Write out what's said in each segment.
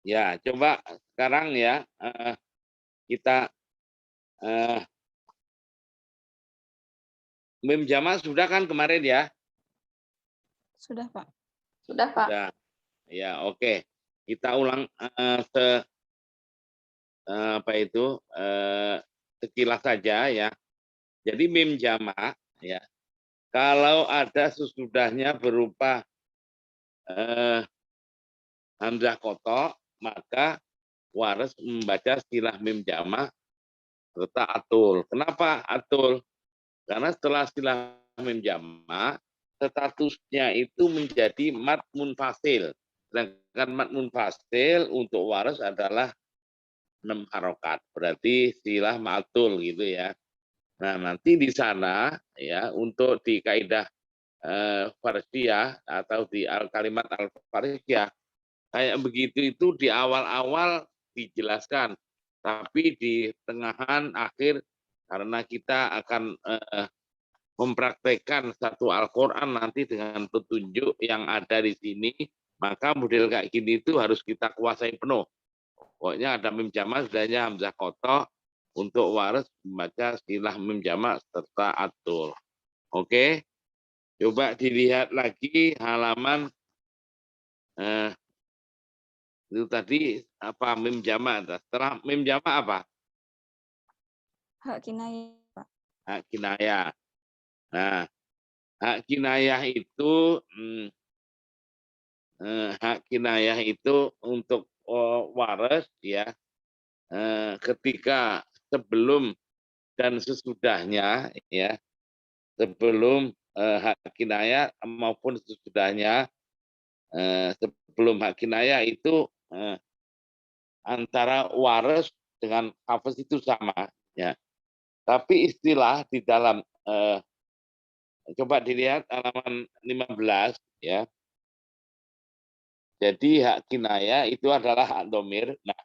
Ya, coba sekarang ya kita mim jama sudah kan kemarin ya? Sudah, Pak. Sudah, Pak. Sudah. Ya, oke. Kita ulang apa itu sekilas saja ya. Jadi mim jama ya. Kalau ada sesudahnya berupa hamzah kotok, maka waras membaca silah mim jama serta atul. Kenapa atul? Karena setelah silah mim jama, statusnya itu menjadi mat munfasil. Sedangkan mat munfasil untuk waras adalah 6 harokat. Berarti silah ma'atul gitu ya. Nah, nanti di sana ya untuk di kaidah farsiyah atau di kalimat al-farsiyah kayak begitu itu di awal-awal dijelaskan, tapi di tengahan akhir karena kita akan mempraktekkan satu Al-Quran nanti dengan petunjuk yang ada di sini, maka model kayak gini itu harus kita kuasai penuh. Pokoknya ada mim jama sudahnya hamzah kotok untuk waris membaca silah mim jama serta atul. Oke, coba dilihat lagi halaman itu tadi apa mim jama. Setelah mim jama apa? Hak kinayah, Pak. Hak kinayah. Nah, hak kinayah itu hak kinayah itu untuk waris ya ketika sebelum dan sesudahnya ya sebelum hak kinayah maupun sesudahnya sebelum hak kinayah itu antara waris dengan hafaz itu sama ya. Tapi istilah di dalam coba dilihat halaman 15 ya. Jadi hak kinayah itu adalah hak domir. Nah,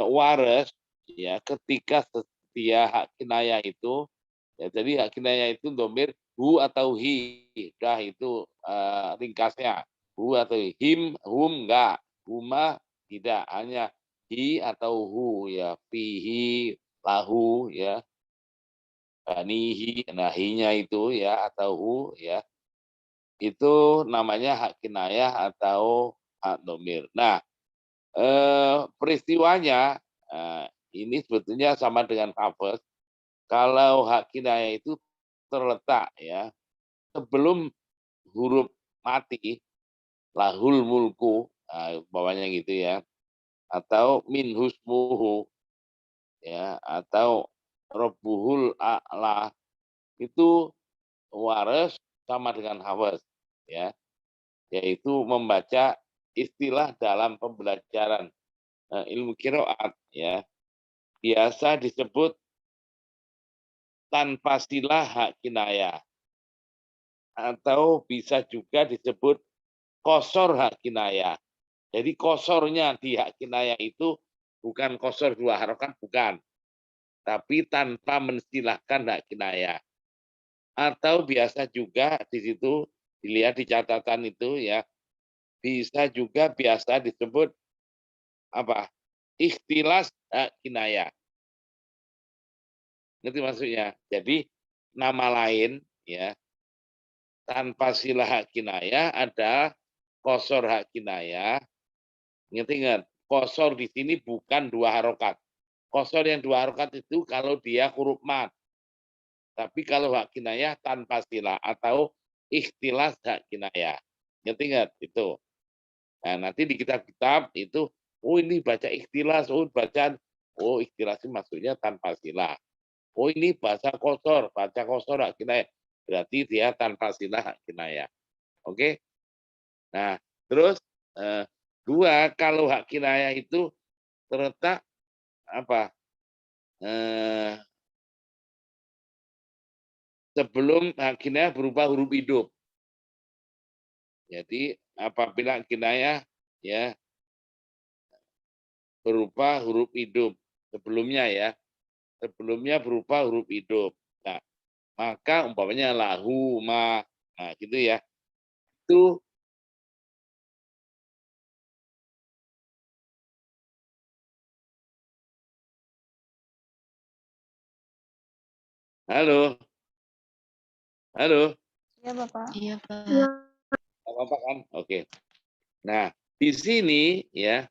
waris ya ketika setia hak kinayah itu ya, jadi hak kinayah itu domir hu atau hi. Dah itu ringkasnya. Hu atau him, hum enggak. Huma tidak, hanya hi atau hu ya. Fihi, lahu ya. Banihi, nah hi-nya itu ya atau hu ya. Itu namanya hak kinayah atau hak domir. Nah, peristiwanya ini sebetulnya sama dengan hafaz. Kalau hak kinayah itu terletak ya sebelum huruf mati, lahul mulku, bawahnya gitu ya, atau min husmuhu ya, atau robbuhul a'la, itu waras sama dengan hafaz ya, yaitu membaca istilah dalam pembelajaran ilmu qiraat ya, biasa disebut tanpa silah hak kinayah atau bisa juga disebut kosor hak kinayah. Jadi kosornya di hak kinayah itu bukan kosor 2 harokat, bukan. Tapi tanpa mensilahkan hak kinayah. Atau biasa juga di situ dilihat di catatan itu ya, bisa juga biasa disebut apa? Ikhtilas hak kinayah. Ngerti maksudnya? Jadi nama lain ya, tanpa silah hak kinayah ada kosor hak kinayah. Ingat-ingat, kosor di sini bukan 2 harokat. Kosor yang 2 harokat itu kalau dia huruf mat. Tapi kalau hak kinayah tanpa silah atau ikhtilas hak kinayah. Ingat-ingat itu. Nah, nanti di kitab-kitab itu, oh ini baca ikhtilas, oh baca, oh ikhtilas itu maksudnya tanpa silah. Oh ini baca kosor hak kinayah. Berarti dia tanpa silah hak kinayah. Oke? Nah, terus dua, kalau hak kinayah itu terletak apa? Sebelum hak kinayah berupa huruf hidup. Jadi apabila kinayah ya berupa huruf hidup sebelumnya ya, sebelumnya berupa huruf hidup. Nah, maka umpamanya lahu ma, nah gitu ya. Itu Halo, halo, Iya, Bapak. Iya, Pak. apa kan? Oke. Nah, di sini ya,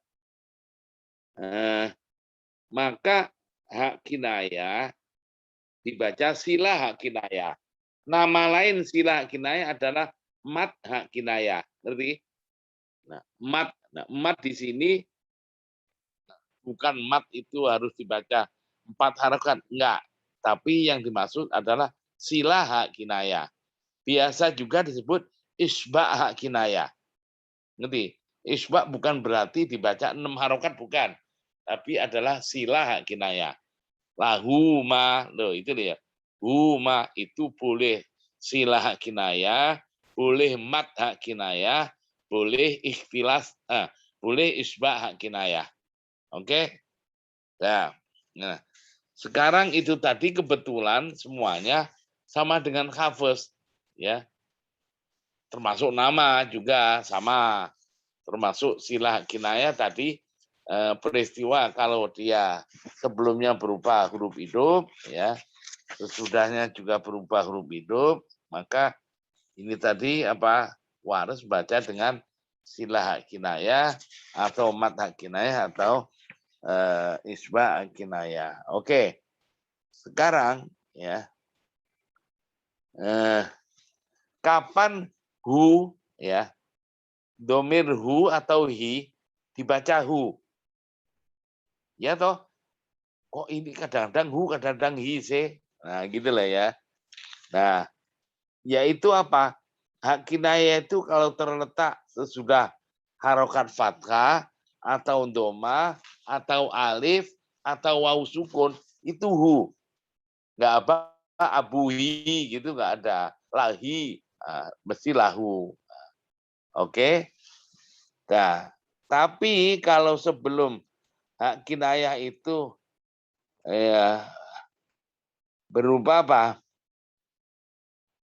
maka hak kinayah dibaca sila hak kinayah. Nama lain sila hak kinayah adalah mat hak kinayah. Ngerti? Mat di sini bukan mat itu harus dibaca 4 harokat, enggak. Tapi yang dimaksud adalah sila hak kinayah. Biasa juga disebut isba hak kinayah. Ngerti? Isba bukan berarti dibaca 6 harokat, bukan. Tapi adalah sila hak kinayah. Lahuma, loh itu dia. Huma itu boleh sila hak kinayah, boleh mat hak kinayah, boleh ikhtilas, boleh isba hak kinayah. Oke? Nah, sekarang itu tadi kebetulan semuanya sama dengan hafes, ya. Termasuk nama juga sama. Termasuk sila kinayah tadi peristiwa kalau dia sebelumnya berupa huruf hidup, ya, sesudahnya juga berubah huruf hidup, maka ini tadi waris baca dengan sila kinayah atau mat kinayah atau isba kinayah. Oke, sekarang ya, kapan hu ya, domir hu atau hi dibaca hu, ya toh? Kok ini kadang-kadang hu, kadang-kadang hi sih. Nah, gitu lah ya. Nah, yaitu apa? Hak kinayah itu kalau terletak sesudah harokat fathah atau doma atau alif atau waw sukun itu hu. Nggak apa abuhi gitu, nggak ada. Lahi, mesti lahu. Oke. Nah, tapi kalau sebelum hak kinayah itu ya berupa apa?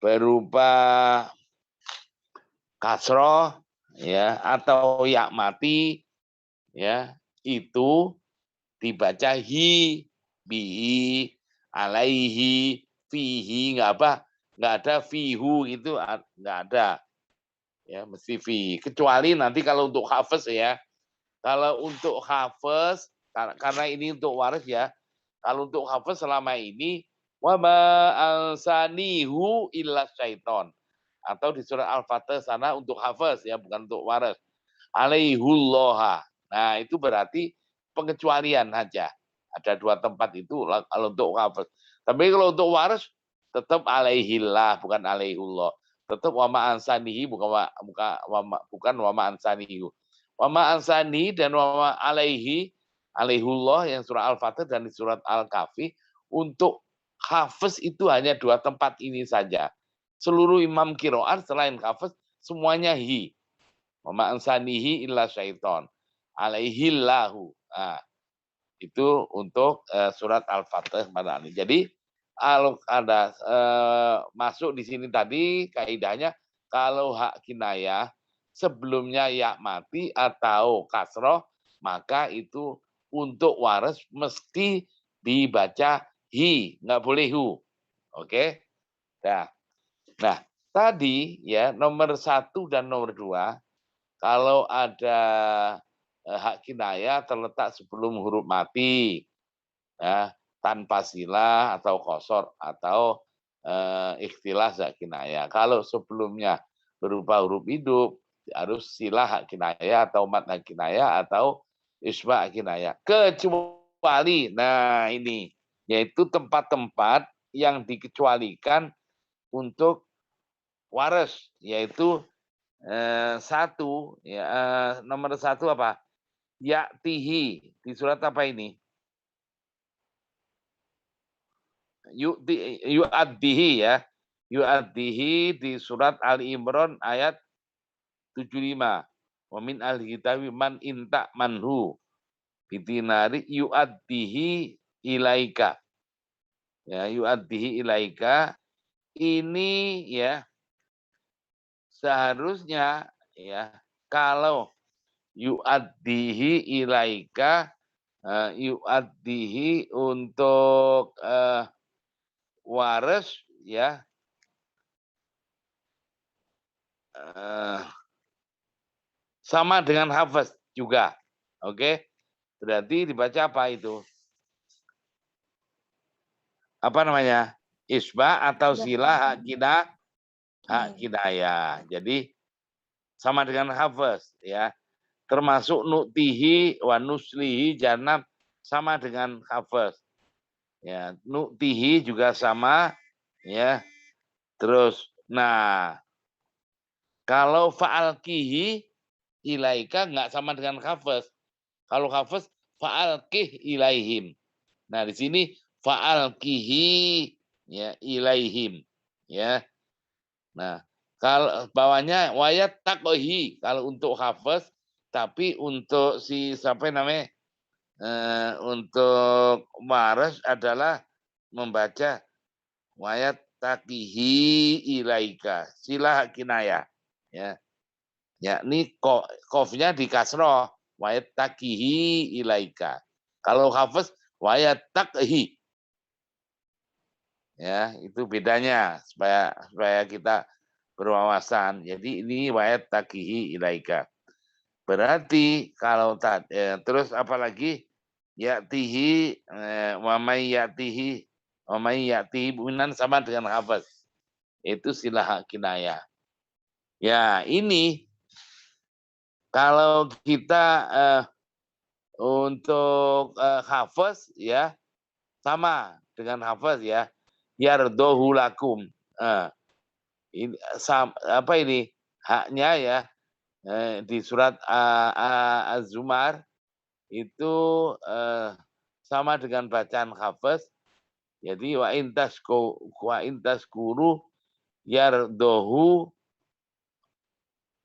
Berupa kasroh ya atau ya mati ya, itu dibaca hi, bihi, alaihi, fihi, nggak ada fihu, itu nggak ada ya, mesti fi. Kecuali nanti kalau untuk hafes ya, kalau untuk hafes karena ini untuk waris ya, kalau untuk hafes selama ini wa ma ansanihu illa syaiton, atau di surat Al-Fatih sana untuk hafes ya, bukan untuk waris. Alaihulloha. Nah, itu berarti pengecualian saja. Ada 2 tempat itu kalau untuk hafes. Tapi kalau untuk waris tetap alaihillah, bukan alaihullah. Tetap wa ma ansanihi, bukan wa ma ansanihi. Wa ma ansani dan wa ma alaihi, alaihullah yang surah Al-Fatih dan di surat Al-Kahfi, untuk hafes itu hanya 2 tempat ini saja. Seluruh imam qiraat selain hafes semuanya hi. Wa ma ansanihi illa syaiton. Alaihillahu. Nah, itu untuk surat Al-Fatih pada ini. Jadi kalau ada masuk di sini tadi kaidahnya, kalau hak kinayah sebelumnya ya mati atau kasroh, maka itu untuk waris mesti dibaca hi, nggak boleh hu. Oke? Nah, tadi ya nomor 1 dan nomor 2, kalau ada hak kinayah terletak sebelum huruf mati, ya, tanpa sila atau kosor atau ikhtilas hak kinayah. Kalau sebelumnya berupa huruf hidup, harus sila hak kinayah atau mat hak kinayah atau isba hak kinayah. Kecuali, nah ini, yaitu tempat-tempat yang dikecualikan untuk waris, yaitu satu, ya, nomor 1 apa? Ya'tihi, di surat apa ini? Yu'addihi ya. Yu'addihi di surat Ali Imran ayat 75. Wa min ahli kitabi man inta manhu bitinari yu'addihi ilaika. Ya, yu'addihi ilaika ini ya seharusnya ya, kalau yu'addihi ilaika, yu'addihi untuk waras ya sama dengan hafaz juga. Oke. Berarti dibaca apa itu? Apa namanya? Isbah atau sila hak kinayah. Jadi sama dengan hafaz ya. Termasuk nuktihi wa nuslihi janab sama dengan hafaz. Ya, nuktihi juga sama ya. Terus nah, kalau fa'alkihi ilaika enggak sama dengan hafaz. Kalau hafaz fa'alkih ilaihim. Nah, di sini fa'alkihi ya ilaihim ya. Nah, kalau bawahnya wayat takohi kalau untuk hafaz, tapi untuk si siapa namanya untuk waras adalah membaca wayat takihi ilaika sila kinaya ya, yakni kofnya di kasroh wayat takihi ilaika. Kalau hafaz wayat takhi ya, itu bedanya supaya kita berwawasan. Jadi ini wayat takihi ilaika. Berarti kalau terus apalagi yatihi wa may yatihi buminan sama dengan hafaz. Itu silah kinayah. Ya, ini kalau kita untuk hafaz ya sama dengan hafaz ya. Yardohu lakum. Ini apa ini? Haknya ya di surat Az-Zumar itu sama dengan bacaan hafaz. Jadi wa intas guru yardohu.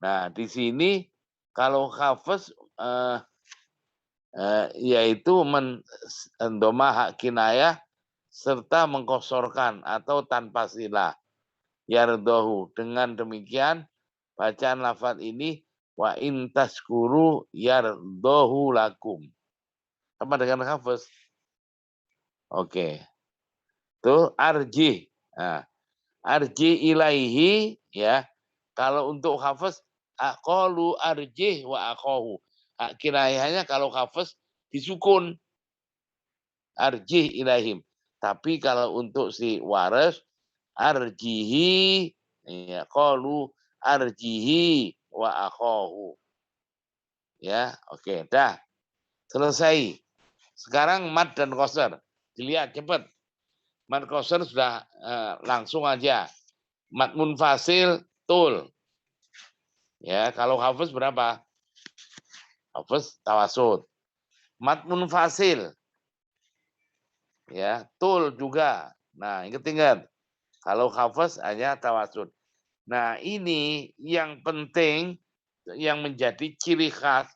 Nah, di sini kalau hafaz yaitu mendoma hak kinayah serta mengkosorkan atau tanpa silah. Yardohu. Dengan demikian bacaan lafaz ini wa intas guru yardohu lakum. Sama dengan hafaz. Oke. Tuh arji. Nah, arji ilaihi ya. Kalau untuk hafaz aqalu arjih wa aqahu. Kinayahnya kalau hafaz disukun arjih ilaihim. Tapi kalau untuk si waras arjihi ya qalu arjihi wa aqahu. Ya, oke, dah. Selesai. Sekarang mad dan qasar. Dilihat cepat. Mad qasar sudah langsung aja. Mad munfasil tul. Ya, kalau hafaz berapa? Hafaz tawasud. Mad munfasil. Ya, tul juga. Nah, ingat-ingat. Kalau hafaz hanya tawasud. Nah, ini yang penting yang menjadi ciri khas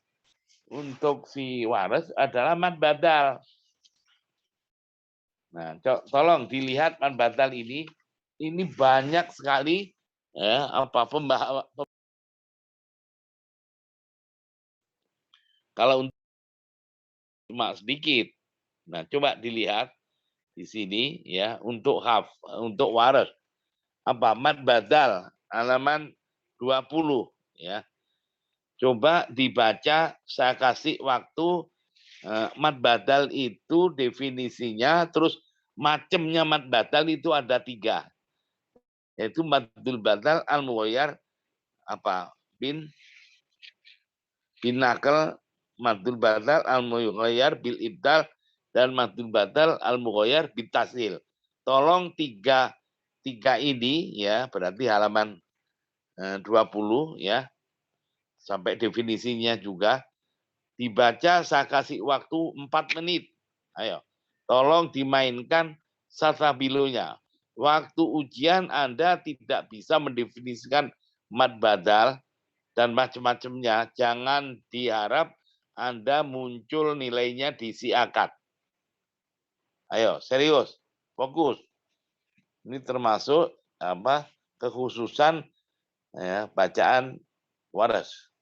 untuk si waras adalah mad badal. Nah, tolong dilihat mad badal ini banyak sekali ya apa kalau untuk cuma sedikit. Nah, coba dilihat di sini ya untuk waras apa mad badal halaman 20 ya. Coba dibaca, saya kasih waktu. Mad badal itu definisinya, terus macamnya mad badal itu ada 3. Yaitu madul badal al-mughayyar apa? Bin nakal, madul badal al-mughayyar bil ibdal, dan madul badal al-mughayyar bil tasil. Tolong tiga ini ya, berarti halaman 20 ya. Sampai definisinya juga dibaca, saya kasih waktu 4 menit. Ayo, tolong dimainkan sasabilonya. Waktu ujian Anda tidak bisa mendefinisikan mad badal dan macam-macamnya. Jangan diharap Anda muncul nilainya di si akad. Ayo, serius, fokus. Ini termasuk apa? Kekhususan ya, bacaan waras.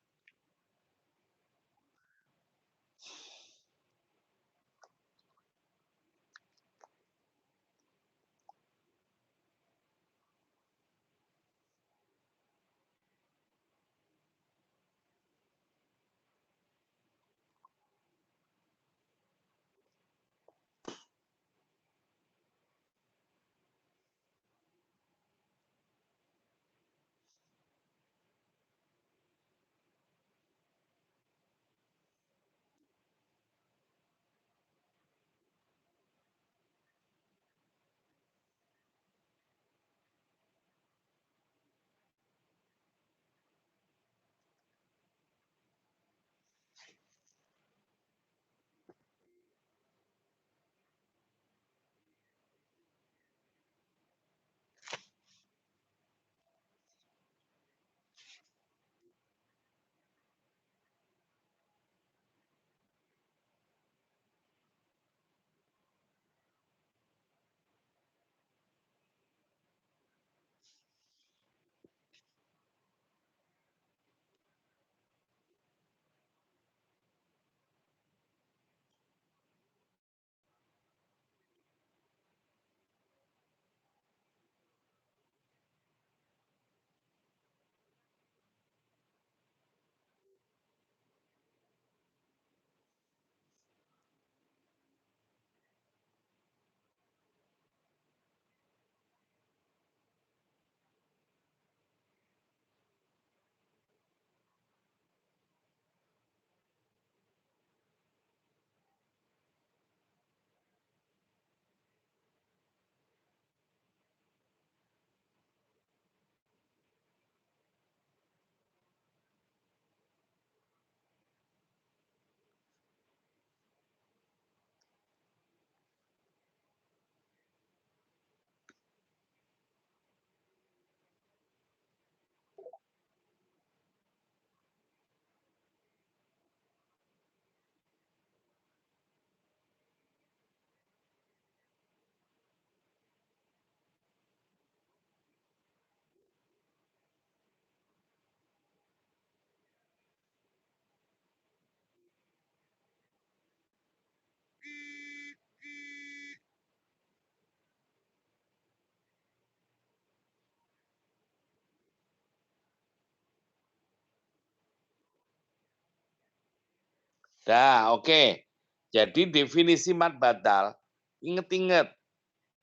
Nah, oke. Jadi definisi mad badal, inget-inget,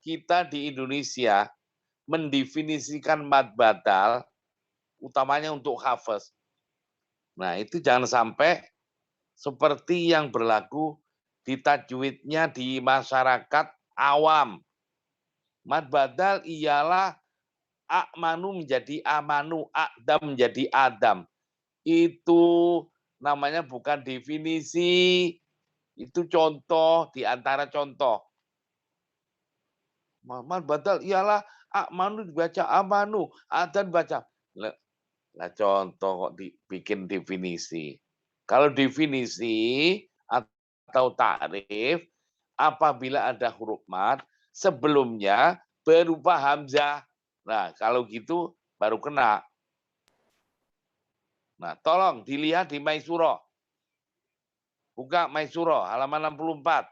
kita di Indonesia mendefinisikan mad badal utamanya untuk hafes. Nah, itu jangan sampai seperti yang berlaku di tajwidnya di masyarakat awam. Mad badal ialah a'manu menjadi amanu, a'dam menjadi adam. Itu namanya bukan definisi, itu contoh di antara contoh. Mad badal ialah a'manu dibaca amanu, adam dibaca. Lah contoh kok dibikin definisi. Kalau definisi atau takrif, apabila ada huruf mad, sebelumnya berupa hamzah. Nah, kalau gitu baru kena. Nah, tolong dilihat di Maisuro. Buka Maisuro, halaman 64.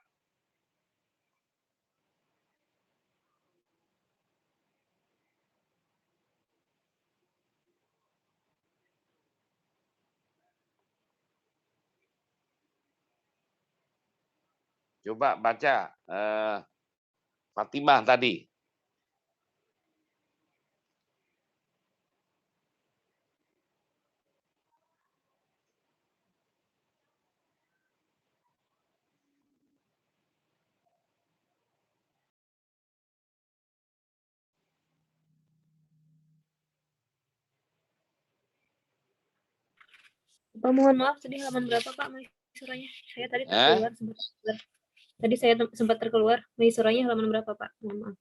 Coba baca Fatimah tadi. Pak, mohon maaf tadi halaman berapa Pak Maisuranya? Saya tadi terkeluar sempat. Tadi saya sempat terkeluar. Maisuranya halaman berapa Pak? Mohon maaf.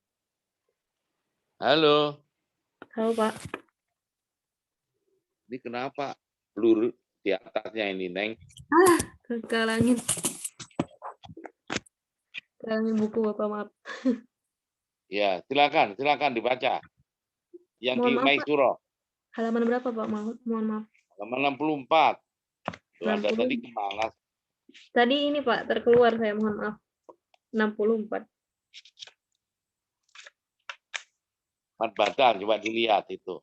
Halo. Halo Pak. Ini kenapa blur di atasnya ini, Neng? Kekalangin. Kekalangin buku Bapak, maaf. Ya, silakan dibaca. Yang Mohon di maaf, Maisuro. Halaman berapa Pak? Mohon maaf. Halaman 64. Tuh, Anda 60. tadi kemana? Tadi ini Pak, terkeluar saya, mohon maaf. 64. Mad badal, coba dilihat itu.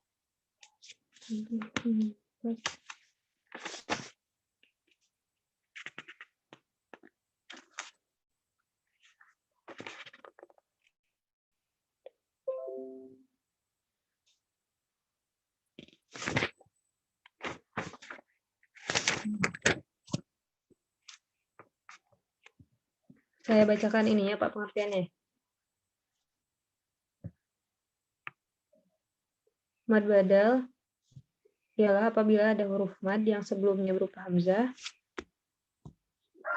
Saya bacakan ini ya Pak pengertiannya. Mad badal ialah apabila ada huruf mad yang sebelumnya berupa hamzah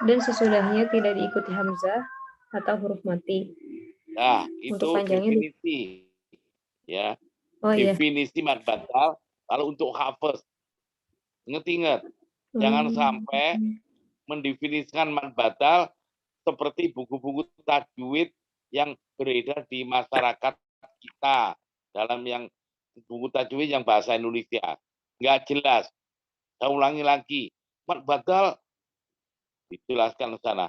dan sesudahnya tidak diikuti hamzah atau huruf mati. Nah, itu panjangnya definisi. Ya. Oh iya. Definisi mad badal kalau untuk hafes. Ingat-ingat, jangan sampai mendefinisikan mad badal seperti buku-buku tajwid yang beredar di masyarakat kita dalam yang buku tajwid yang bahasa Indonesia. Nggak jelas. Saya ulangi lagi. Mad badal dijelaskan ke sana.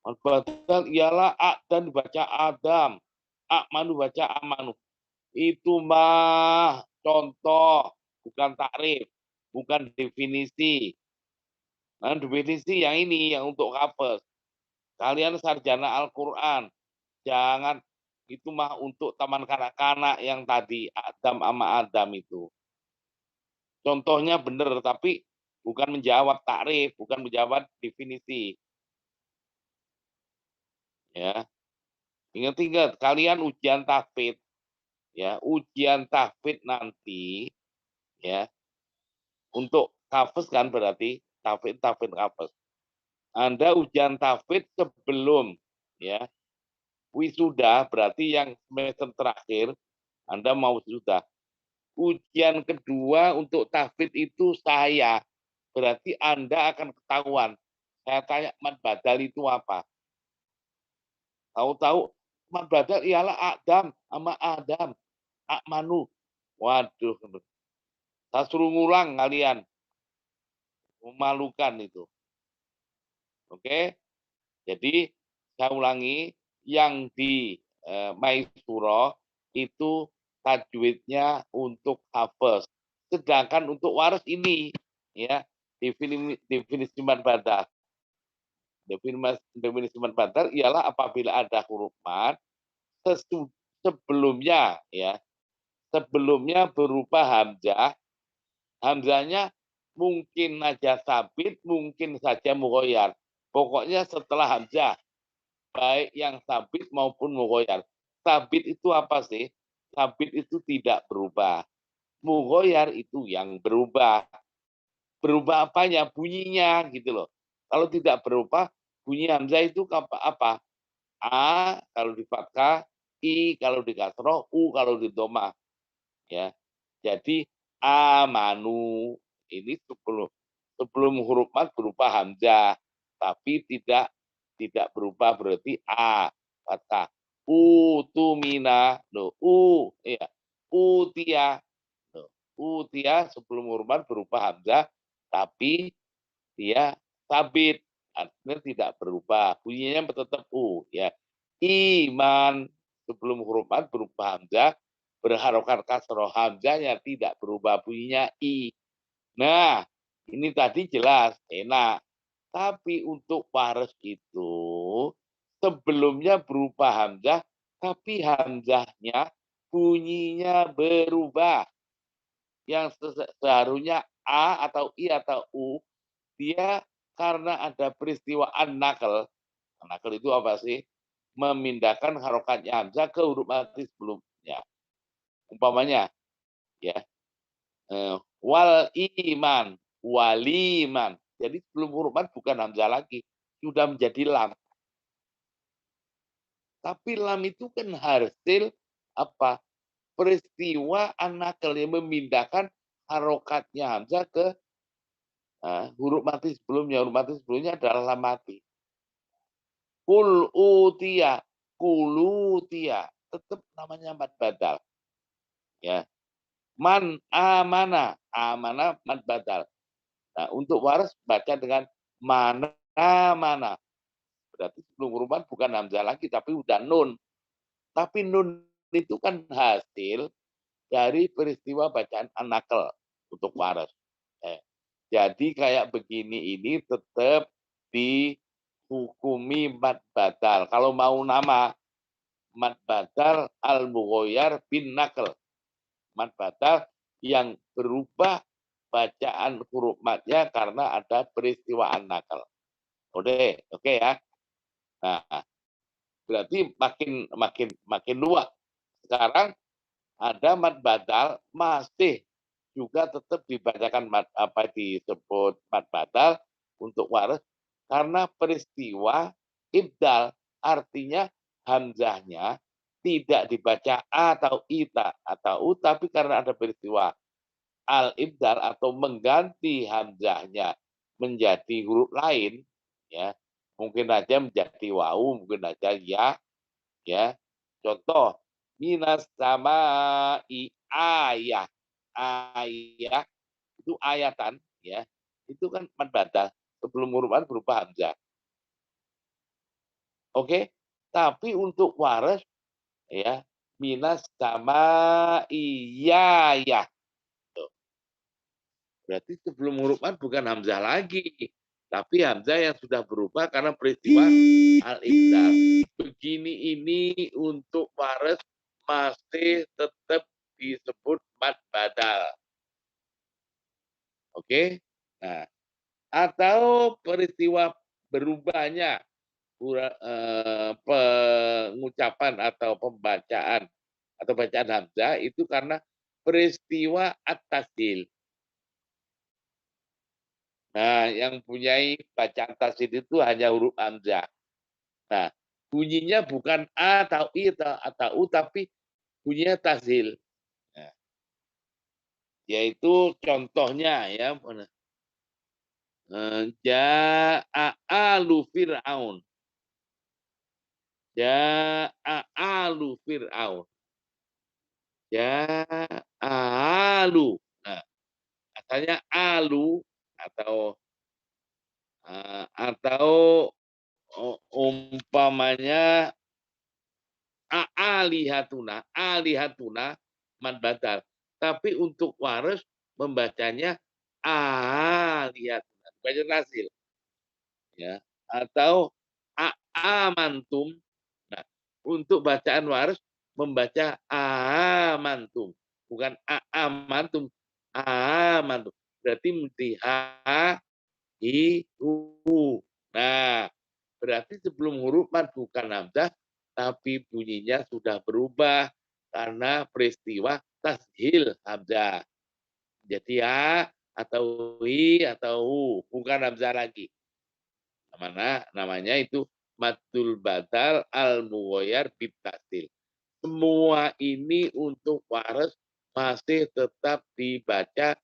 Mad badal ialah a dan dibaca adam, manu baca amanu. Itu mah contoh, bukan takrif, bukan definisi. Nah, definisi yang ini yang untuk hafes. Kalian sarjana Al-Qur'an, jangan itu mah untuk taman kanak-kanak yang tadi Adam sama Adam itu. Contohnya benar tapi bukan menjawab takrif, bukan menjawab definisi. Ya. Ingat-ingat kalian ujian tahfidz ya, ujian tahfidz nanti ya. Untuk hafes kan berarti tahfidz hafes. Anda ujian tahfidz sebelum ya wisuda berarti yang semester terakhir Anda mau wisuda. Ujian kedua untuk tahfidz itu saya berarti Anda akan ketahuan. Saya tanya mad badal itu apa? Tahu-tahu mad badal ialah Adam sama Adam, Akmanu. Waduh, saya suruh ngulang kalian. Memalukan itu. Oke, jadi saya ulangi, yang di Maisuro itu tajwidnya untuk hafes. Sedangkan untuk waris ini, ya definisi mad badal Definisi mad badal ialah apabila ada huruf mad sebelumnya ya, sebelumnya berupa hamzah, hamzahnya mungkin saja sabit, mungkin saja mughoyar. Pokoknya setelah hamzah, baik yang sabit maupun mughoyar. Sabit itu apa sih? Sabit itu tidak berubah. Mughoyar itu yang berubah. Berubah apanya? Bunyinya gitu loh. Kalau tidak berubah, bunyi hamzah itu apa? A kalau di fathah, I kalau di kasroh, U kalau di domah. Ya. Jadi amanu ini sebelum huruf mad berupa hamzah, tapi tidak berubah berarti a fathah. Utumina, no, ya, utia, no, utia sebelum huruf mad berupa hamzah, tapi dia sabit, artinya tidak berubah, bunyinya tetap ya. Iman sebelum huruf mad berupa hamzah, berharokat kasroh, hamzahnya tidak berubah, bunyinya i. Nah, ini tadi jelas enak. Tapi untuk waras itu sebelumnya berupa hamzah, tapi hamzahnya bunyinya berubah. Yang seharusnya a atau i atau u, dia karena ada peristiwa an-nakal. An-nakal itu apa sih? Memindahkan harokatnya hamzah ke huruf mati sebelumnya. Umpamanya ya, wal iman, waliman. Jadi sebelum huruf mad bukan hamzah lagi, sudah menjadi lam. Tapi lam itu kan hasil apa? Peristiwa an-nakal yang memindahkan harokatnya hamzah ke huruf mati sebelumnya. Huruf mati sebelumnya adalah lam mati. Kul utia, kulutia, tetap namanya mad badal. Ya. Man amana, amana mad badal. Nah, untuk waras baca dengan mana mana. Berarti sebelum huruf mad bukan hamzah lagi tapi udah nun. Tapi nun itu kan hasil dari peristiwa bacaan an-nakal untuk waras. Jadi kayak begini ini tetap dihukumi mad badal. Kalau mau nama mad badal al-mughoyar bin nakal. Mad badal yang berubah bacaan huruf madnya karena ada peristiwa an-nakal. Oke ya. Nah, berarti makin luas. Sekarang ada mad badal masih juga tetap dibacakan disebut mad badal untuk waras karena peristiwa ibdal, artinya hamzahnya tidak dibaca a atau ita atau u, tapi karena ada peristiwa al ibdal atau mengganti hamzahnya menjadi huruf lain, ya mungkin aja menjadi wau, mungkin aja ya. Contoh minas sama ayah, ayah itu ayatan, ya itu kan mad badal sebelum huruf mad berupa hamzah. Oke, tapi untuk waras ya minas sama iya. Berarti sebelum huruf mad bukan hamzah lagi, tapi hamzah yang sudah berubah karena peristiwa al-ibdal. Begini ini untuk waras masih tetap disebut mad badal. Oke? Nah, atau peristiwa berubahnya pengucapan atau pembacaan atau bacaan hamzah itu karena peristiwa at-tasdil. Nah, yang punyai bacaan tasdil itu hanya huruf hamzah. Nah, bunyinya bukan a atau i atau u, tapi bunyinya tasdil. Nah, yaitu contohnya ya, ja'alu fir'aun. Ja'alu fir'aun. Ja'alu. Nah, katanya alu atau umpamanya alihatuna mad badal. Tapi untuk waras membacanya alihatuna. Baca hasil. Ya, atau amantum. Nah, untuk bacaan waris membaca amantum, bukan amantum, amantum. Berarti mesti ha, hi, hu. Nah, berarti sebelum huruf mad bukan hamzah, tapi bunyinya sudah berubah karena peristiwa tashil hamzah. Jadi ha atau hi atau hu, bukan hamzah lagi. Namanya itu maddul badal al mughayyar bitasil. Semua ini untuk waris masih tetap dibaca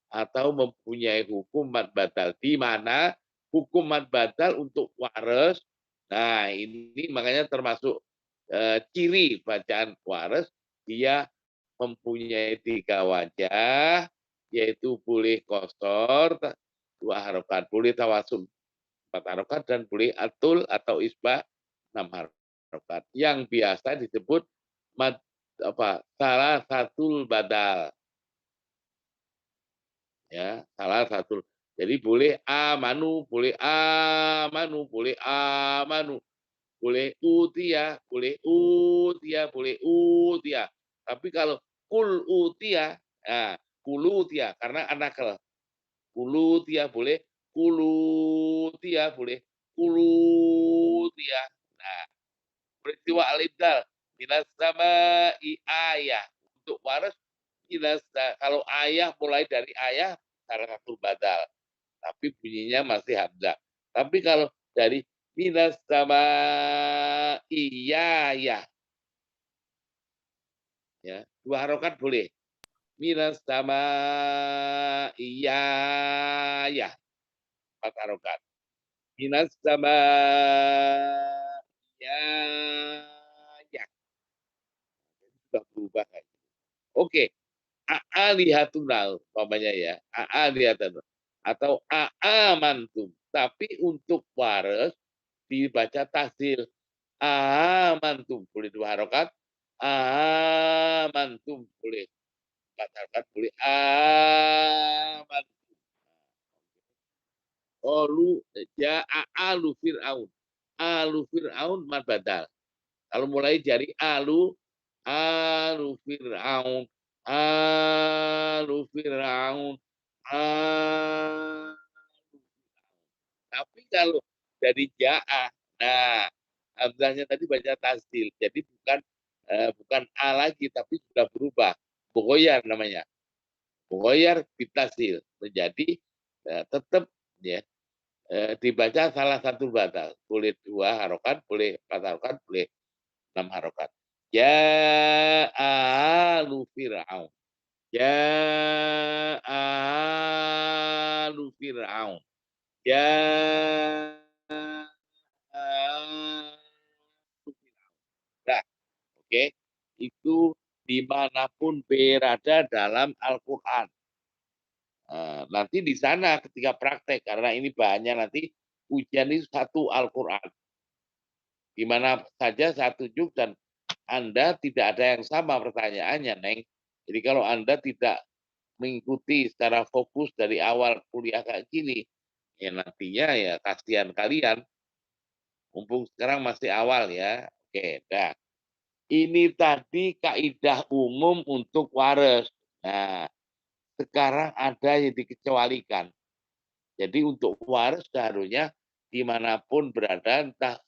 atau mempunyai hukum mad badal, di mana hukum mad badal untuk waris, nah ini makanya termasuk ciri bacaan waris, dia mempunyai 3 wajah, yaitu boleh kosor 2 harokat, boleh tawasul 4 harokat, dan boleh atul atau isbah 6 harokat, yang biasa disebut mad, salah satu badal, ya, salah satu. Jadi boleh amanu, boleh amanu, boleh amanu, boleh utia, boleh utia, boleh utia. Tapi kalau kul utia, nah, kulu utia karena anak kulu utia boleh, kulu utia boleh, kulu utia. Nah, peristiwa al-ibdal minas sama ayah untuk waris, kalau ayah mulai dari ayah salah satu badal, tapi bunyinya masih hamzah. Tapi kalau dari minas sama iya ya 2 harokat boleh. Minas sama iya 4 harokat. Minas sama iya sudah berubah. Oke, lihatunal umpamanya ya, lihatunal atau amantum. Tapi untuk waris dibaca tahsil amantum, boleh 2 harokat, amantum boleh 4 harokat, boleh amantum. Olu alu fir'aun, alu fir'aun mad badal. Kalau mulai dari alu fir'aun, alu fir'aun, alu. Tapi kalau dari ja'a, nah hamzahnya tadi baca tasdil, jadi bukan a lagi, tapi sudah berubah, mugoyar namanya, mugoyar bitasil, menjadi tetap ya dibaca salah satu batal, boleh 2 harokat, boleh 4 harokat, boleh 6 harokat. Ya alu fir'aun, ya alu fir'aun, ya alu fir'aun. Nah, oke, itu dimanapun berada dalam Al-Quran. Nanti di sana ketika praktek, karena ini bahannya nanti ujian itu satu Al-Quran. Di mana saja saya tunjuk dan Anda tidak ada yang sama pertanyaannya, Neng. Jadi kalau Anda tidak mengikuti secara fokus dari awal kuliah kayak gini, ya nantinya ya kasihan kalian. Mumpung sekarang masih awal ya. Oke, dah. Ini tadi kaidah umum untuk waris. Nah, sekarang ada yang dikecualikan. Jadi untuk waris seharusnya dimanapun berada, entah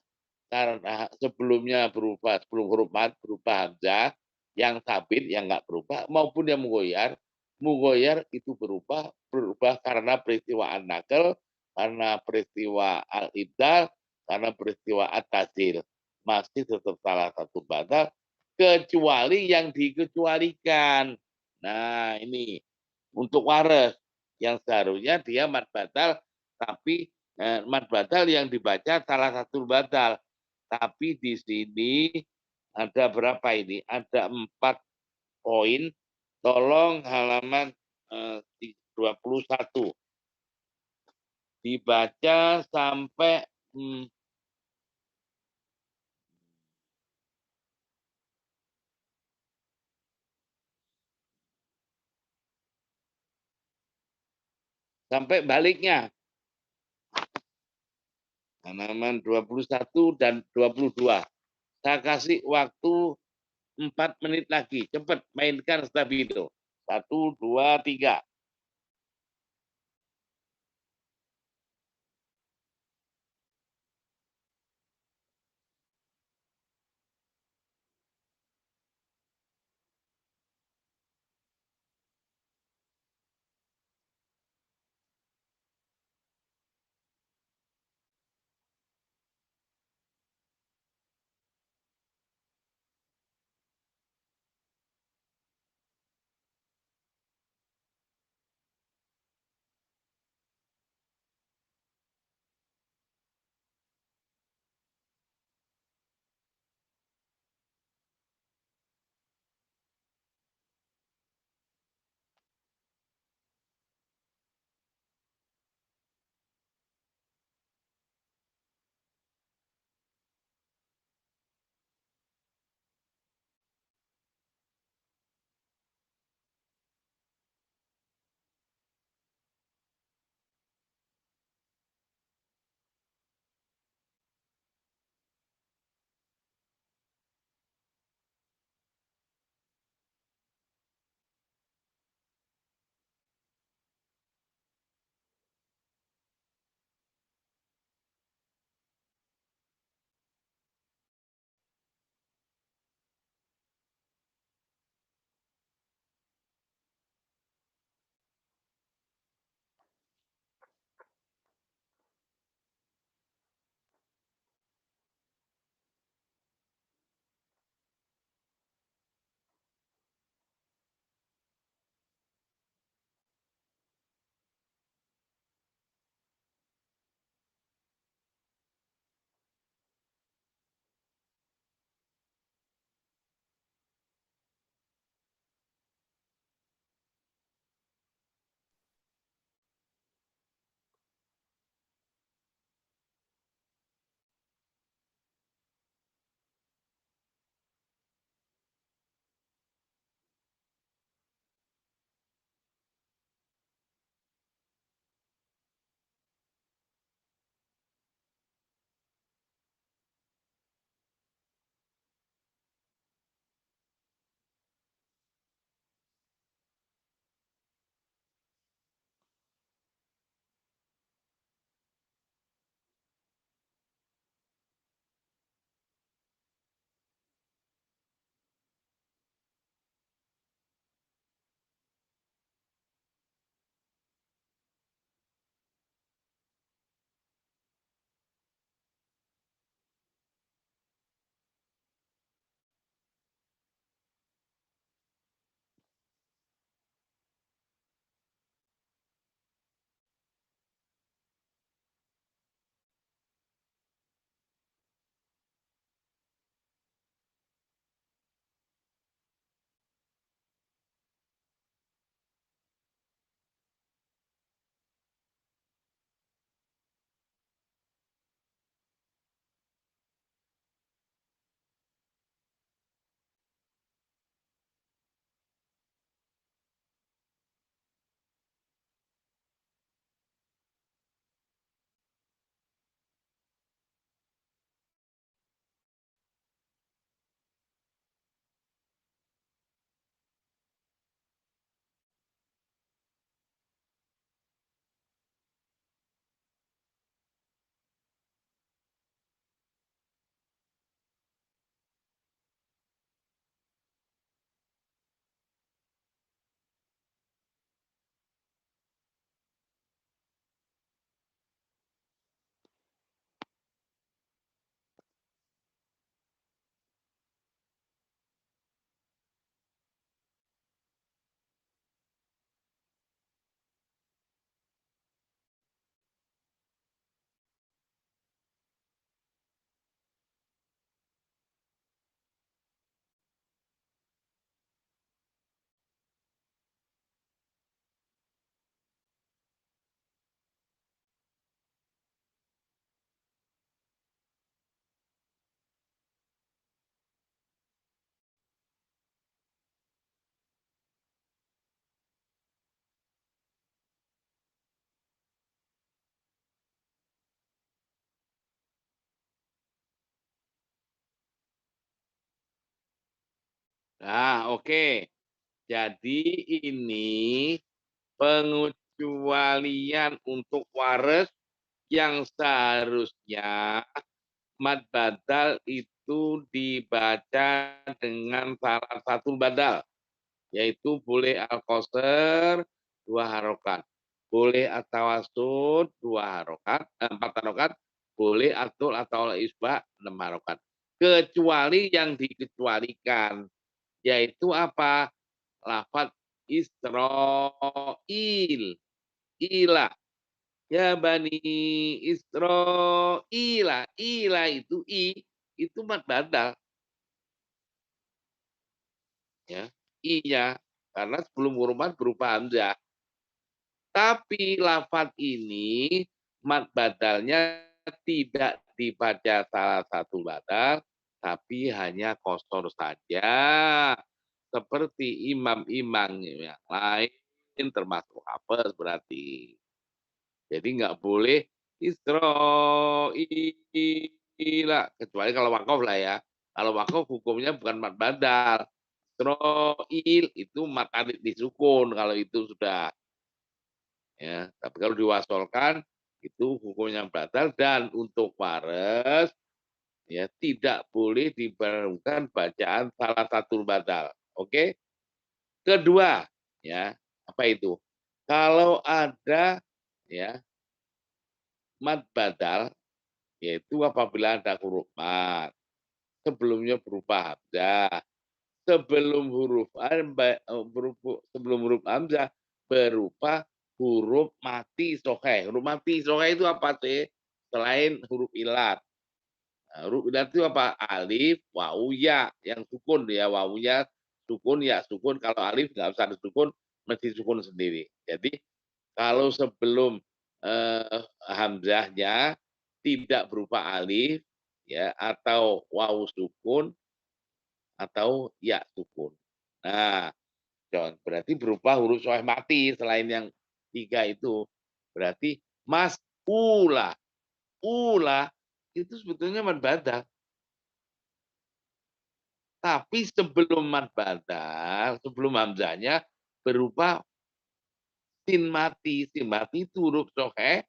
karena sebelumnya sebelum huruf mad berupa hamzah yang sabit yang nggak berubah, maupun yang mugoyar itu berubah karena peristiwa an-nakal, karena peristiwa al-ibdal, karena peristiwa at-tazil, masih tetap salah satu batal kecuali yang dikecualikan. Nah ini untuk waris yang seharusnya dia mad batal, tapi mad batal yang dibaca salah satu batal. Tapi di sini ada berapa ini? Ada 4 poin. Tolong halaman 21. Dibaca sampai sampai baliknya. Halaman 21 dan 22. Saya kasih waktu 4 menit lagi. Cepat mainkan stabilo. 1, 2, 3. Nah, oke. Jadi ini pengecualian untuk wares yang seharusnya mad badal itu dibaca dengan salah satu badal, yaitu boleh al-qasr 2 harokat, boleh at-tawassut 2 harokat, 4 harokat, boleh atul atau isbah 6 harokat. Kecuali yang dikecualikan, yaitu apa? Lafaz Israil, ila, ya bani Israila, ila itu mad badal, ya, iya, karena sebelum huruf mad berupa hamzah. Tapi lafaz ini mad badalnya tidak dibaca salah satu badal, tapi hanya kosor saja. Seperti imam-imam yang lain, termasuk hafaz berarti. Jadi nggak boleh Israila, kecuali kalau wakaf lah ya. Kalau wakaf hukumnya bukan mad badal. Israil itu mad alif disukun kalau itu sudah, ya. Tapi kalau diwasolkan itu hukumnya badal, dan untuk wares ya tidak boleh diberlakukan bacaan salah satu badal. Oke? Kedua, ya, apa itu? Kalau ada ya mad badal, yaitu apabila ada huruf mad sebelumnya berupa hamzah, sebelum huruf hamzah berupa huruf mati soheh. Huruf mati soheh itu apa sih? Selain huruf ilat. Nah, huruf ilat itu apa? Alif, wawu, ya, yang sukun ya, wawunya sukun, ya sukun. Kalau alif nggak usah disukun, mesti sukun sendiri. Jadi kalau sebelum hamzahnya tidak berupa alif, ya, atau wawu sukun atau ya sukun. Nah, berarti berupa huruf soeh mati selain yang 3 itu. Berarti mas'ula, ula itu sebetulnya mad badal. Tapi sebelum mad badal, sebelum hamzahnya berupa sin mati. Sin mati itu huruf soeh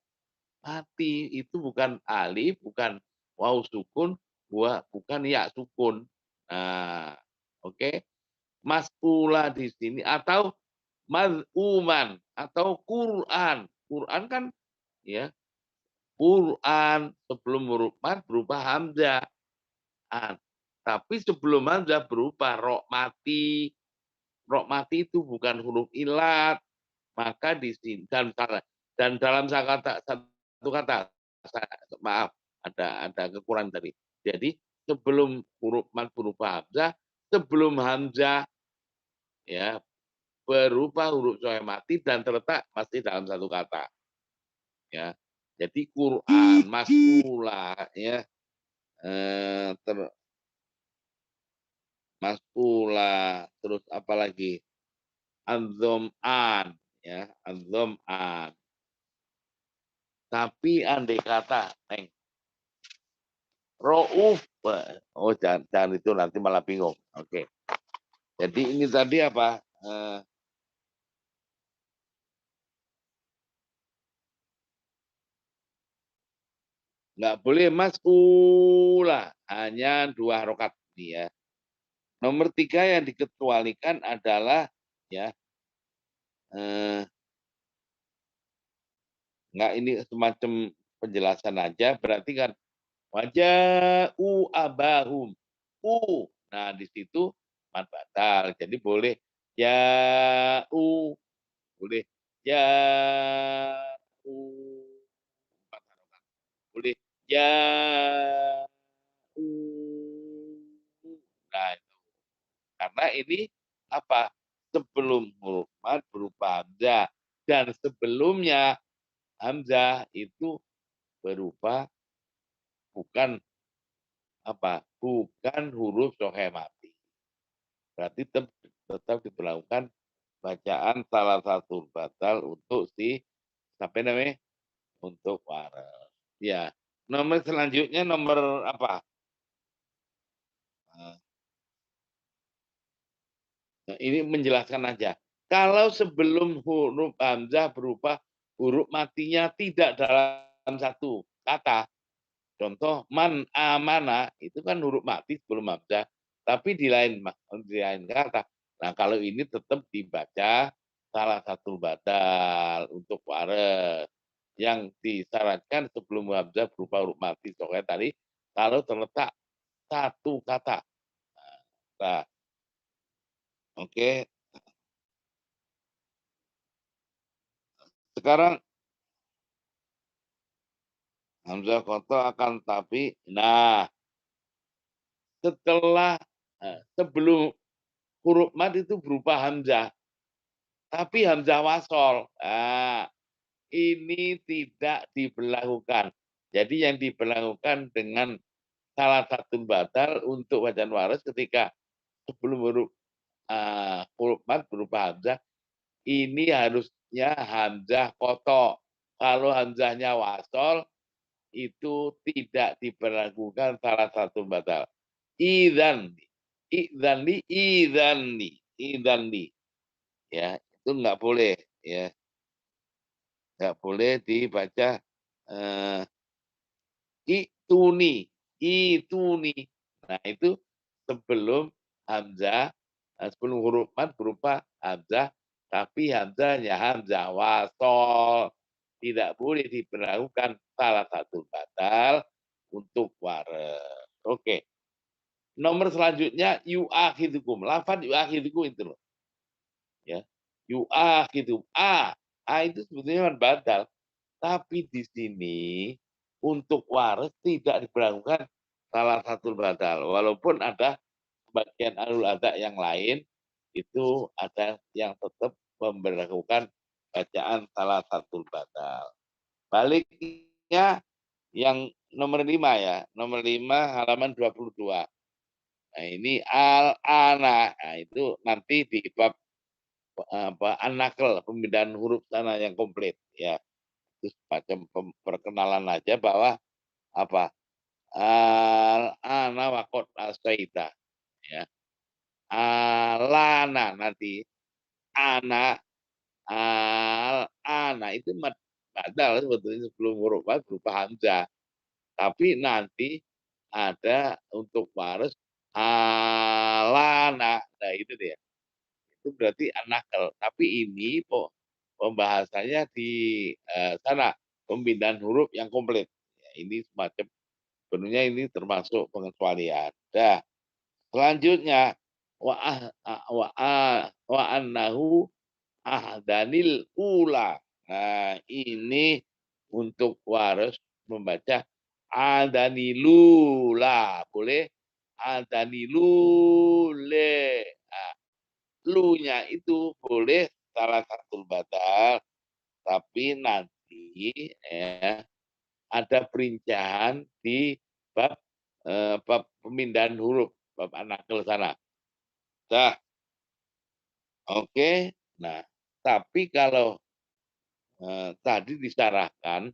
mati, itu bukan alif, bukan waw sukun, bukan ya sukun. Nah, oke. Mas'ula di sini atau maz'uman atau Quran. Quran kan ya, Quran sebelum huruf mad berupa hamzah. Tapi sebelum hamzah berupa rok mati. Rok mati itu bukan huruf ilat. Maka di sini dan dalam satu kata, maaf, ada kekurangan tadi. Jadi sebelum huruf mad berupa hamzah, sebelum hamzah ya berupa huruf soeh mati dan terletak masih dalam satu kata. Ya, jadi Quran, mas'ula, ya, mas'ula, terus apa lagi? An, ya, an. Tapi andai kata, Rauf. Oh, jangan itu nanti malah bingung. Oke. Jadi ini tadi apa? Nggak boleh mas'ula, hanya 2 harokat ini ya. Nomor 3 yang dikecualikan adalah ya nggak, ini semacam penjelasan aja, berarti kan waja'u abahum. Nah, di situ mad batal. Jadi boleh ja'u, boleh ja'u 4 harokat. Boleh ja'u. Nah, karena ini apa? Sebelum huruf mad berupa hamzah, dan sebelumnya hamzah itu berupa bukan apa? Bukan huruf sohe mati. Berarti tetap diberlakukan bacaan salah satu batal untuk si sampai namanya untuk waras. Ya. Nomor selanjutnya nomor apa? Ini menjelaskan aja. Kalau sebelum huruf hamzah berupa huruf matinya tidak dalam satu kata, contoh man amana itu kan huruf mati sebelum hamzah, tapi di lain kata. Nah kalau ini tetap dibaca salah satu badal untuk wares yang disyaratkan sebelum hamzah berupa huruf mati. Soalnya tadi kalau terletak satu kata. Nah, oke. Sekarang hamzah koto akan tapi. Nah, setelah sebelum huruf mad itu berupa hamzah, tapi hamzah wasol. Nah, ini tidak diberlakukan. Jadi yang diberlakukan dengan salah satu batal untuk bacaan waras ketika sebelum huruf mad berupa hamzah, ini harusnya hamzah koto. Kalau hamzahnya wasol, itu tidak diberlakukan salah satu batal. Idzan, idzan ya itu nggak boleh ya, nggak boleh dibaca ituni, ituni. Nah itu sebelum hamzah, sebelum huruf mad berupa hamzah, tapi hamzahnya hamzah wasol, tidak boleh diberlakukan salah satu batal untuk wares. Oke. Nomor selanjutnya yu'akhidukum. Lafaz yu'akhidukum itu loh. Ya. Yu'akhidum. A itu sebetulnya batal. Tapi di sini untuk waris tidak diberlakukan salah satu batal. Walaupun ada bagian alul ada yang lain, itu ada yang tetap memberlakukan bacaan salah satu batal. Baliknya yang nomor 5 ya. Nomor 5 halaman 22. Nah, ini al-ana. Nah, itu nanti di bab an-nakl, pemindahan huruf sana yang komplit ya. Itu semacam perkenalan aja bahwa apa? Al-ana waqad asaita ya. Alana nanti ana al-ana itu padahal sebetulnya sebelum huruf berupa hamzah. Tapi nanti ada untuk waris alana. Nah itu dia. Itu berarti anakal. Tapi ini pembahasannya di sana pemindahan huruf yang komplit. Ya, ini semacam sebenarnya ini termasuk pengecualian. Dah. Selanjutnya wa annahu ahdanil ula. Nah, ini untuk waris membaca adanilula. Boleh adanilule. Nah, lu-nya itu boleh salah satu batal, tapi nanti ya, ada perincian di bab pemindahan huruf, bab anakal sana. Nah, oke. Nah, tapi kalau tadi disyarahkan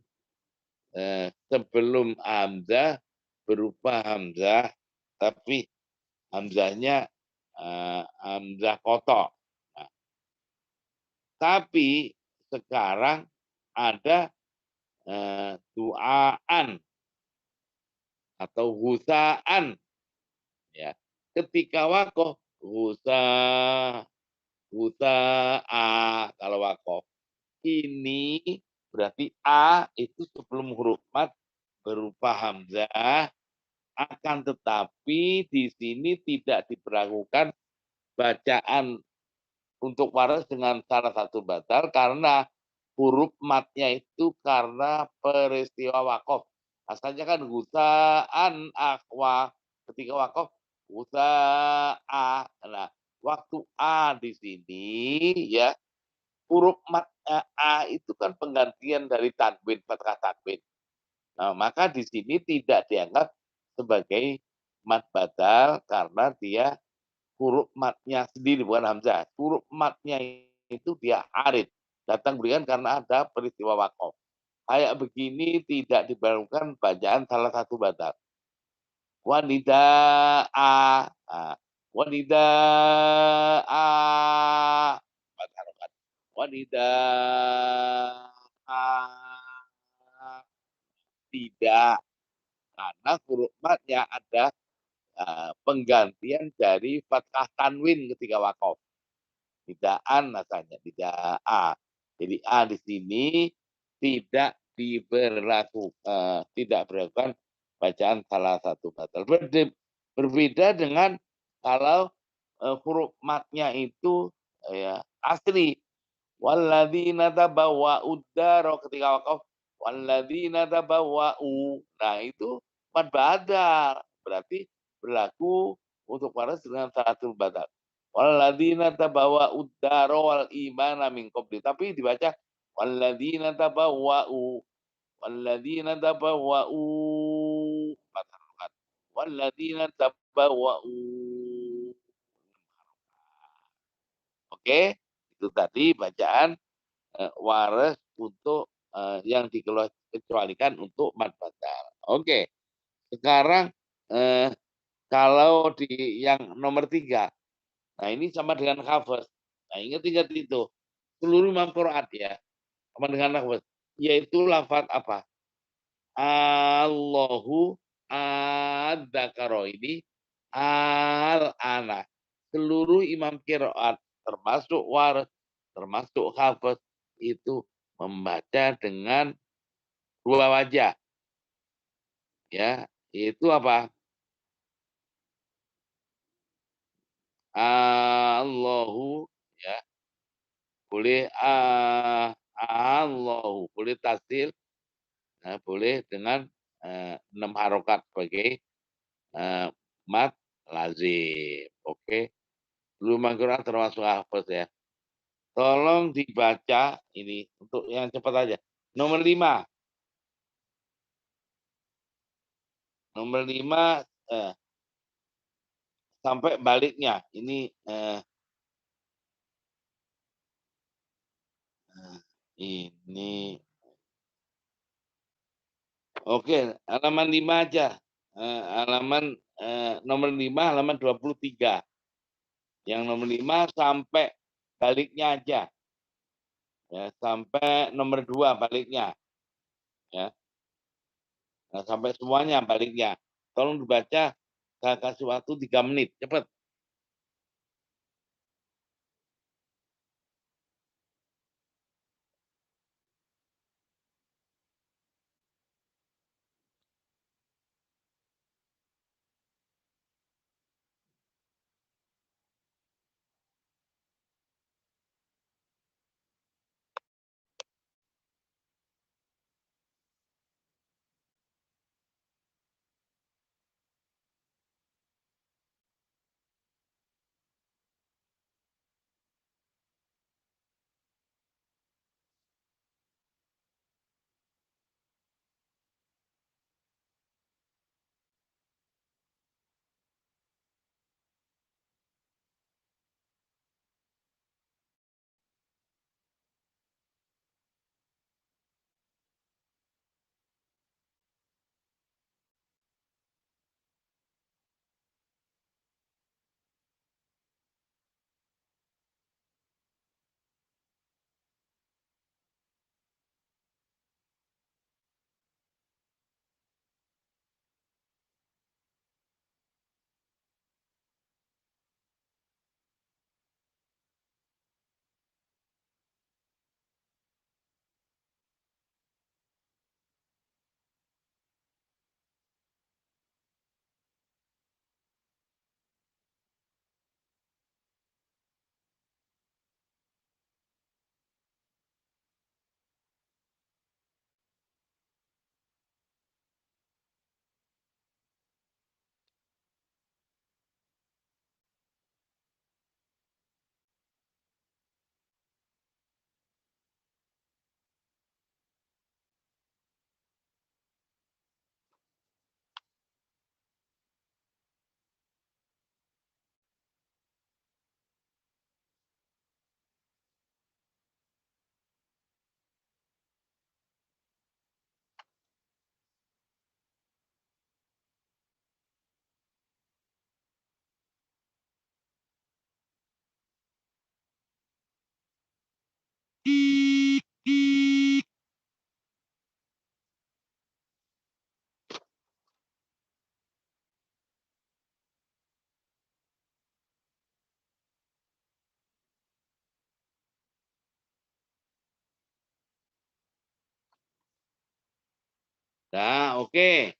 sebelum hamzah berupa hamzah, tapi hamzahnya hamzah kotok. Nah, tapi sekarang ada duaan atau husaan ya. Ketika wakof husaa kalau wakof. Ini berarti a itu sebelum huruf mat berupa hamzah, akan tetapi di sini tidak diberlakukan bacaan untuk waras dengan salah satu batal karena huruf matnya itu karena peristiwa wakof. Asalnya kan husaan akwa, ketika wakof husaa. Nah, waktu a di sini ya huruf matnya a itu kan penggantian dari tanwin, fathah tanwin. Nah, maka di sini tidak dianggap sebagai mat badal karena dia huruf matnya sendiri bukan hamzah. Huruf matnya itu dia arid, datang berikan karena ada peristiwa wakof. Kayak begini tidak diberlakukan bacaan salah satu batal. Wanida a. Nah, wadidaa wadidaa tidak, karena huruf matnya ada penggantian dari fathah tanwin ketika wakaf. Tidaan rasanya, tidak a. Jadi a di sini tidak tidak berlakukan bacaan salah satu batal. Berbeda dengan kalau huruf matnya itu ya asli. Walladzina tabawwa'ud daro ketika wakaf walladzina tabawwa'u. Nah, itu mad badal. Berarti berlaku untuk para dengan satu batal. Walladzina tabawwa'ud daro wal imana min qabli. Tapi dibaca walladzina tabawwa'u walladzina tabawwa'u. Walladzina tabawwa'u. Oke, itu tadi bacaan waras untuk yang dikecualikan untuk mad badal. Oke, sekarang kalau di yang nomor 3, nah ini sama dengan hafaz. Nah ingat-ingat itu seluruh imam qiraat ya sama dengan hafaz, yaitu lafaz apa? Allahu adzakaro ini al-ana. Seluruh imam qiraat termasuk waras, termasuk hafaz itu membaca dengan dua wajah. Ya, itu apa? Allahu ya. Boleh Allahu, boleh tasdil, boleh dengan 6 harokat sebagai mad lazim. Oke. Belum Al-Quran termasuk hafaz ya. Tolong dibaca ini untuk yang cepat aja. Nomor 5. Nomor 5 sampai baliknya. Ini ini oke, halaman 5 aja. Halaman nomor 5 halaman 23. Yang nomor 5 sampai baliknya aja. Ya, sampai nomor 2 baliknya. Ya. Nah, sampai semuanya baliknya. Tolong dibaca, saya kasih waktu 3 menit, cepat. Nah, oke.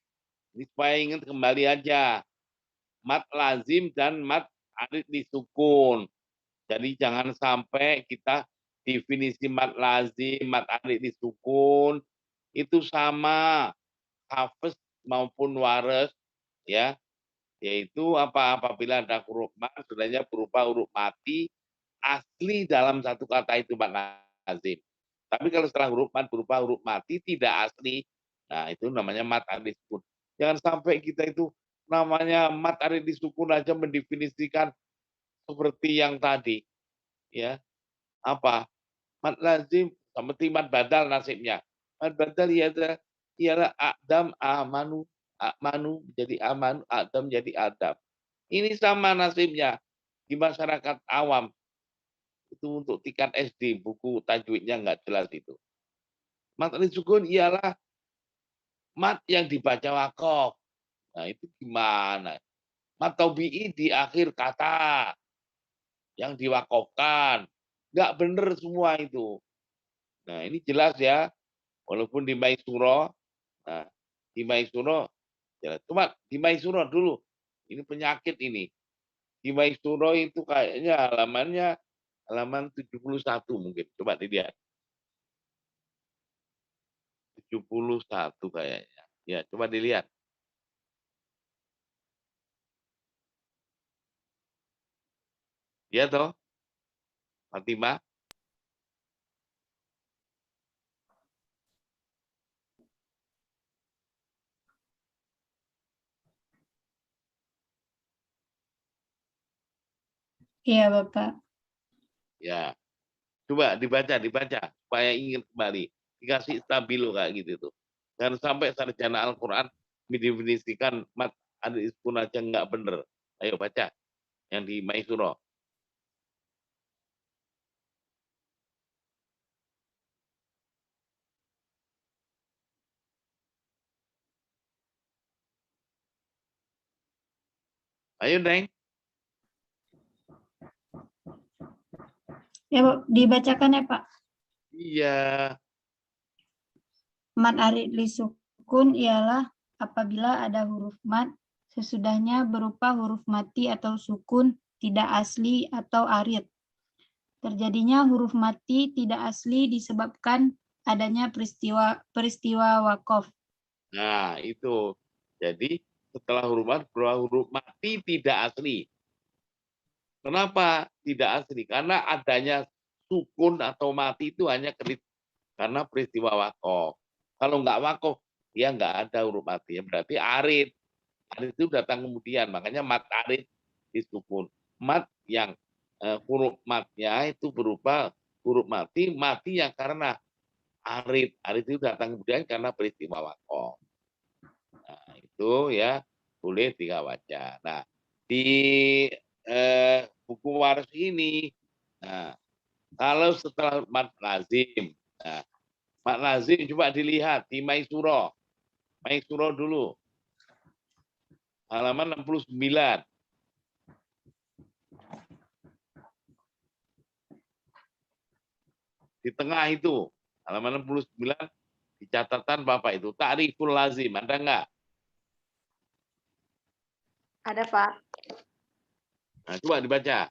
Ini supaya ingat kembali aja. Mat lazim dan mat arid disukun. Jadi jangan sampai kita definisi mat lazim, mat arid disukun itu sama hafes maupun wares, ya, yaitu apabila ada huruf mat sebenarnya berupa huruf mati asli dalam satu kata itu mat lazim. Tapi kalau setelah huruf mat berupa huruf mati tidak asli, nah itu namanya mat arid disukun. Jangan sampai kita itu namanya mat arid disukun aja mendefinisikan seperti yang tadi, ya, apa mat lazim seperti mat badal nasibnya. Mat badal ialah adam amanu, amanu jadi amanu, adam jadi adam. Ini sama nasibnya di masyarakat awam. Itu untuk tingkat SD, buku tajwidnya nggak jelas itu. Mat arid sukun ialah mat yang dibaca wakof. Nah itu gimana? Mat tabi'i di akhir kata yang diwakofkan. Nggak benar semua itu. Nah ini jelas ya. Walaupun di Maisuro, nah, di Maisuro, ya, cuma di Maisuro dulu, ini penyakit ini. Di Maisuro itu kayaknya halaman 71 mungkin. Coba dilihat. 71 kayaknya. Ya, coba dilihat. Ya toh, Fatimah? Iya, Bapak. Ya, coba dibaca supaya ingin kembali. Dikasih stabilo kayak gitu tuh. Jangan sampai sarjana Al-Quran mendefinisikan mat adis pun aja nggak bener. Ayo baca yang di Maisuro. Ayo, Neng. Ya, Pak, dibacakan ya, Pak. Iya. Mat arid lisukun ialah apabila ada huruf mat sesudahnya berupa huruf mati atau sukun tidak asli atau arid. Terjadinya huruf mati tidak asli disebabkan adanya peristiwa wakof. Nah, itu. Jadi setelah huruf mati tidak asli. Kenapa tidak asli? Karena adanya sukun atau mati itu hanya karena peristiwa wakof. Kalau nggak wakof, ya nggak ada huruf mati. Berarti arid. Arid itu datang kemudian. Makanya mat arid disukun. Mat yang huruf matnya itu berupa huruf mati yang karena arid. Arid itu datang kemudian karena peristiwa wakof. Nah, itu ya boleh baca. Nah, di buku waris ini, nah, kalau setelah mat lazim, nah, mat lazim coba dilihat di Maisuro. Maisuro dulu. Halaman 69. Di tengah itu, halaman 69 di catatan Bapak itu ta'riful lazim, ada enggak? Ada, Pak. Nah, coba dibaca.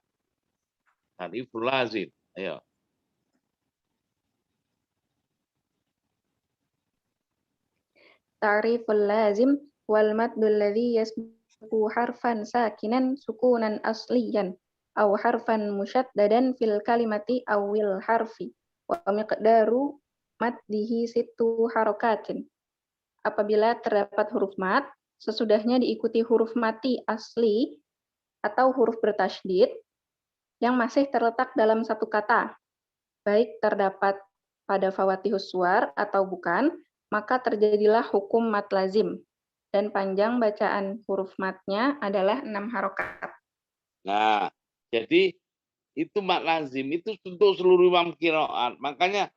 Ta'riful lazim. Ayo. Ta'riful lazim wal maddul ladzi yasbiqu harfan sakinan sukunan asliyan aw harfan musyaddadan fil kalimati awil harfi wa miqdaru maddihi sittu harokatin. Apabila terdapat huruf mat, sesudahnya diikuti huruf mati asli atau huruf bertasydid yang masih terletak dalam satu kata, baik terdapat pada fawatihus suwar atau bukan, maka terjadilah hukum mat lazim. Dan panjang bacaan huruf matnya adalah 6 harokat. Nah, jadi itu mat lazim, itu untuk seluruh imam qiraat. Makanya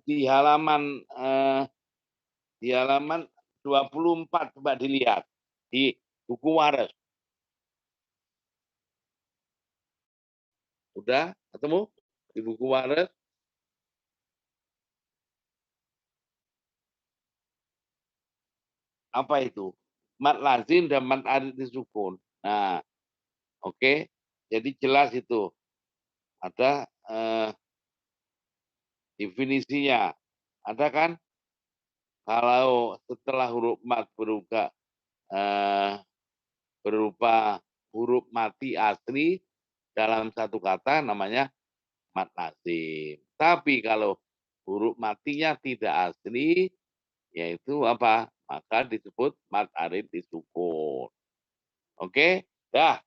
di halaman 24 coba dilihat di buku waras. Udah ketemu di buku waras? Apa itu? Mat lazim dan mat arid disukun. Nah, oke. Jadi jelas itu. Ada definisinya. Ada kan? Kalau setelah huruf mat berupa huruf mati asli dalam satu kata namanya mat lazim. Tapi kalau huruf matinya tidak asli, yaitu apa? Maka disebut mat arid disukun. Oke? Dah.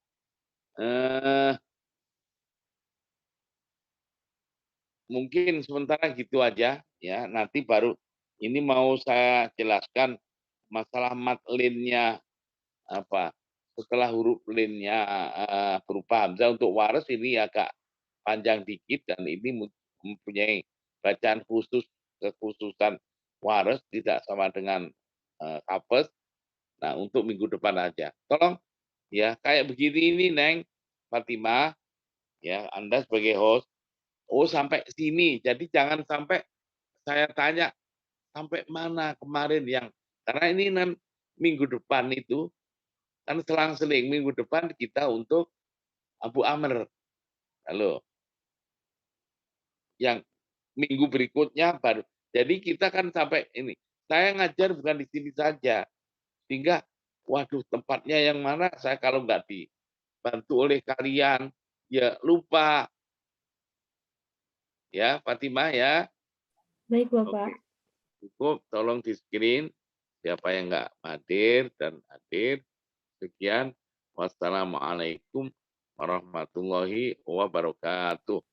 Mungkin sementara gitu aja ya. Nanti baru ini mau saya jelaskan masalah mat linnya apa. Setelah huruf linnya berupa hamzah untuk waras ini agak panjang dikit dan ini mempunyai bacaan khusus, kekhususan waras tidak sama dengan hafaz. Nah, untuk minggu depan aja. Tolong ya kayak begini ini Neng Fatimah ya, Anda sebagai host. Oh, sampai sini. Jadi jangan sampai saya tanya sampai mana kemarin yang karena ini minggu depan itu kan selang-seling minggu depan kita untuk Abu Amr. Halo. Yang minggu berikutnya baru. Jadi kita kan sampai ini. Saya ngajar bukan di sini saja. Sehingga waduh tempatnya yang mana saya kalau nggak dibantu oleh kalian ya lupa. Ya, Fatimah ya. Baik, Bapak. Oke. Cukup tolong di screen siapa yang nggak hadir dan hadir. Sekian. Wassalamualaikum warahmatullahi wabarakatuh.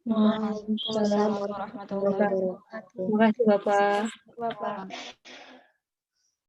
Waalaikumsalam warahmatullahi wabarakatuh. Terima kasih, Bapak. Bapak.